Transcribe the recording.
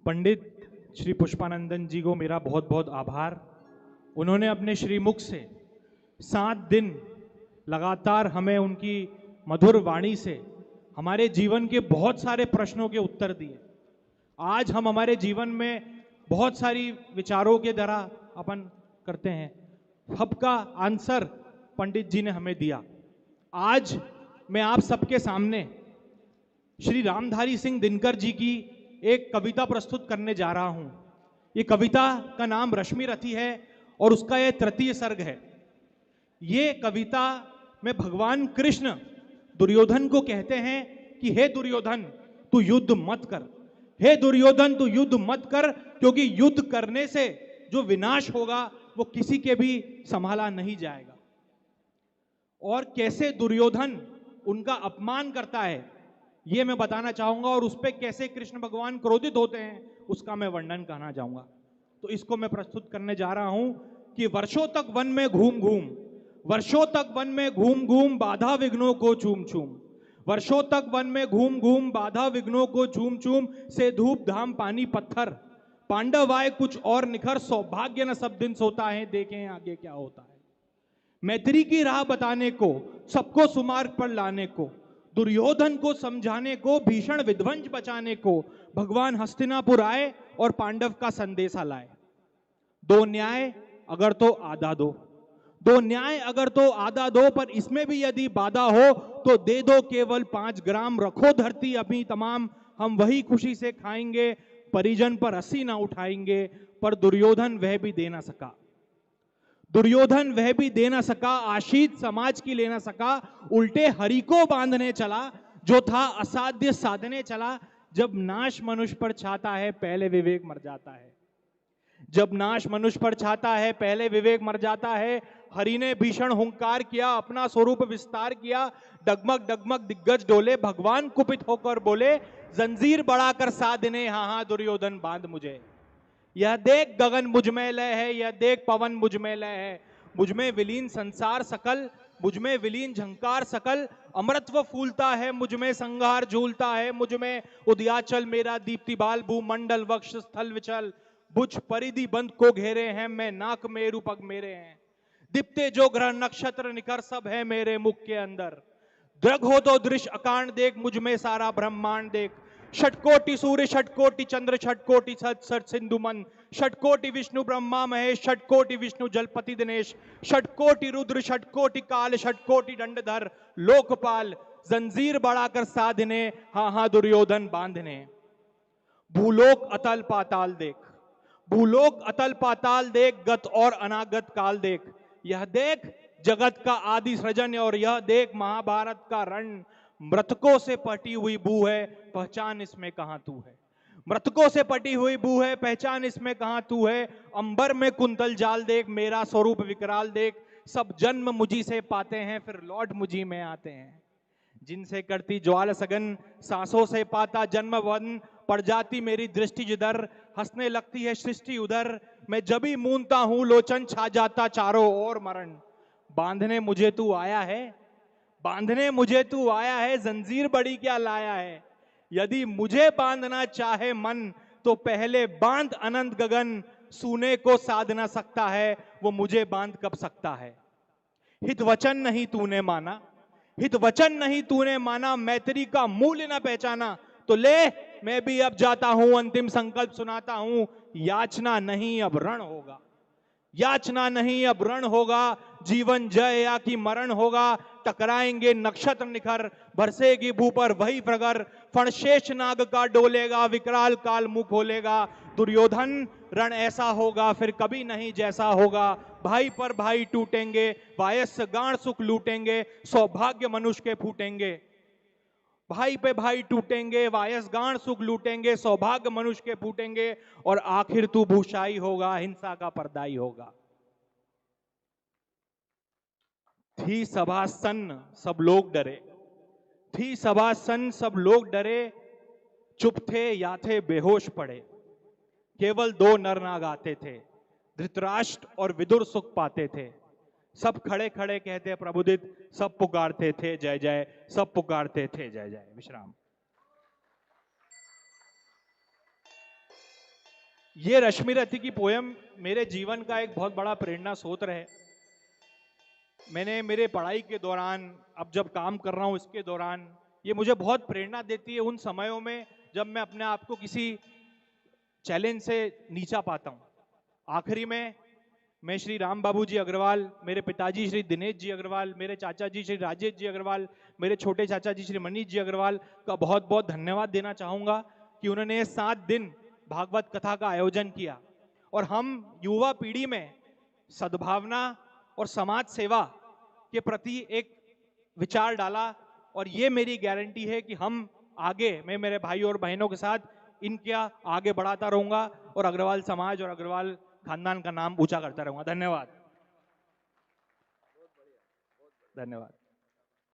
पंडित श्री पुष्पानंदन जी को मेरा बहुत बहुत आभार। उन्होंने अपने श्रीमुख से 7 दिन लगातार हमें उनकी मधुर वाणी से हमारे जीवन के बहुत सारे प्रश्नों के उत्तर दिए। आज हम हमारे जीवन में बहुत सारी विचारों के द्वारा अपन करते हैं, सबका आंसर पंडित जी ने हमें दिया। आज मैं आप सबके सामने श्री रामधारी सिंह दिनकर जी की एक कविता प्रस्तुत करने जा रहा हूं। ये कविता का नाम रश्मि रथी है और उसका यह तृतीय सर्ग है। ये कविता में भगवान कृष्ण दुर्योधन को कहते हैं कि हे दुर्योधन तू युद्ध मत कर, हे दुर्योधन तू युद्ध मत कर, क्योंकि युद्ध करने से जो विनाश होगा वो किसी के भी संभाला नहीं जाएगा। और कैसे दुर्योधन उनका अपमान करता है ये मैं बताना चाहूंगा, और उस पर कैसे कृष्ण भगवान क्रोधित होते हैं उसका मैं वर्णन करना चाहूंगा। तो इसको मैं प्रस्तुत करने जा रहा हूं कि वर्षों तक वन में घूम घूम, वर्षों तक वन में घूम घूम बाधा विघ्नों को चूम चूम, वर्षों तक वन में घूम घूम बाधा विघ्नों को चूम चूम, से धूप धाम पानी पत्थर, पांडव आए कुछ और निखर, सौभाग्य न सब दिन सोता है, देखें आगे क्या होता है। मैत्री की राह बताने को, सबको सुमार्ग पर लाने को, दुर्योधन को समझाने को, भीषण विध्वंस बचाने को भगवान हस्तिनापुर आए और पांडव का संदेशा लाए। दो न्याय अगर तो आधा दो, दो न्याय अगर तो आधा दो, पर इसमें भी यदि बाधा हो तो दे दो केवल 5 ग्राम, रखो धरती अभी तमाम, हम वही खुशी से खाएंगे, परिजन पर हंसी ना उठाएंगे। पर दुर्योधन वह भी दे ना सका, दुर्योधन वह भी दे ना सका, आशीष समाज की ले ना सका, उल्टे हरि को बांधने चला, जो था असाध्य साधने चला। जब नाश मनुष्य पर छाता है पहले विवेक मर जाता है, जब नाश मनुष्य पर छाता है पहले विवेक मर जाता है। हरि ने भीषण हुंकार किया, अपना स्वरूप विस्तार किया, डगमग डगमग दिग्गज डोले, भगवान कुपित होकर बोले, जंजीर बढ़ाकर साधने, हाँ हाँ दुर्योधन बांध मुझे। यह देख गगन मुझ में लय है, यह देख पवन मुझ में लय है, मुझ में विलीन संसार सकल, मुझ में विलीन झंकार सकल, अमृतत्व फूलता है मुझ में, संहार झूलता है मुझ में, उदयाचल मेरा दीप्तिबाल, भूमंडल वक्ष स्थल विचल, भुज परिधि बंद को घेरे हैं, मैं नाक मेरु पग मेरे हैं, दीप्ते जो ग्रह नक्षत्र निकर सब है मेरे मुख के अंदर, दृग हो तो दृश्य अकांड देख, मुझ में सारा ब्रह्मांड देख, षटकोटि सूर्य षटकोटि चंद्र षटकोटि सत सिंधु मन, षटकोटि विष्णु ब्रह्मा महेश, षटकोटि विष्णु जलपति दिनेश, षटकोटि रुद्र षटकोटि काल, षटकोटि दंडधर लोकपाल, जंजीर बढ़ाकर साधने, हाँ हाँ दुर्योधन बांधने। भूलोक अतल पाताल देख, भूलोक अतल पाताल देख, गत और अनागत काल देख, यह देख जगत का आदि सृजन, और यह देख महाभारत का रण, मृतकों से पटी हुई बू है, पहचान इसमें कहां तू है, मृतकों से पटी हुई बू है, पहचान इसमें कहां तू है, अंबर में कुंतल जाल देख, मेरा स्वरूप विकराल देख, सब जन्म मुझी से पाते हैं फिर लौट मुझी में आते हैं, जिनसे करती ज्वाल सगन, सांसों से पाता जन्म वन, पड़ जाती मेरी दृष्टि जिधर, हंसने लगती है सृष्टि उधर, मैं जब ही मूंदता हूं लोचन छा जाता चारों ओर मरण, बांधने मुझे तू आया है, बांधने मुझे तू आया है, जंजीर बड़ी क्या लाया है, यदि मुझे बांधना चाहे मन तो पहले बांध अनंत गगन, सूने को साध ना सकता है वो मुझे बांध कब सकता है। हित वचन नहीं तूने माना, हित वचन नहीं तूने माना, मैत्री का मूल्य ना पहचाना, तो ले मैं भी अब जाता हूं, अंतिम संकल्प सुनाता हूं, याचना नहीं अब रण होगा, याचना नहीं अब रण होगा, जीवन जय या कि मरण होगा, टकराएंगे नक्षत्र निखर, बरसेगी भू पर वही प्रगर, फणशेष नाग का डोलेगा, विकराल काल मुंह खोलेगा, दुर्योधन रण ऐसा होगा फिर कभी नहीं जैसा होगा, भाई पर भाई टूटेंगे, वायस्य गांड सुख लूटेंगे, सौभाग्य मनुष्य के फूटेंगे, भाई पे भाई टूटेंगे, वायस गांड सुख लूटेंगे, सौभाग्य मनुष्य के फूटेंगे, और आखिर तू भूषाई होगा, हिंसा का पर्दाई होगा। थी सभा सन्न सब लोग डरे, थी सभा सन्न सब लोग डरे, चुप थे या थे बेहोश पड़े, केवल 2 नरनाग आते थे, धृतराष्ट्र और विदुर सुख पाते थे, सब खड़े खड़े कहते प्रबुदित, सब पुकारते थे जय जय, सब पुकारते थे जय जय। विश्राम। ये रश्मि रथी की पोयम मेरे जीवन का एक बहुत बड़ा प्रेरणा स्रोत है। मैंने मेरे पढ़ाई के दौरान, अब जब काम कर रहा हूं इसके दौरान, ये मुझे बहुत प्रेरणा देती है उन समयों में जब मैं अपने आप को किसी चैलेंज से नीचा पाता हूं। आखिरी में मैं श्री राम बाबू जी अग्रवाल, मेरे पिताजी श्री दिनेश जी अग्रवाल, मेरे चाचा जी श्री राजेश जी अग्रवाल, मेरे छोटे चाचा जी श्री मनीष जी अग्रवाल का बहुत बहुत धन्यवाद देना चाहूंगा कि उन्होंने ये 7 दिन भागवत कथा का आयोजन किया और हम युवा पीढ़ी में सद्भावना और समाज सेवा के प्रति एक विचार डाला। और ये मेरी गारंटी है कि हम आगे, मैं मेरे भाई और बहनों के साथ इनका आगे बढ़ाता रहूंगा और अग्रवाल समाज और अग्रवाल खानदान का नाम ऊंचा करता रहूंगा। धन्यवाद। धन्यवाद।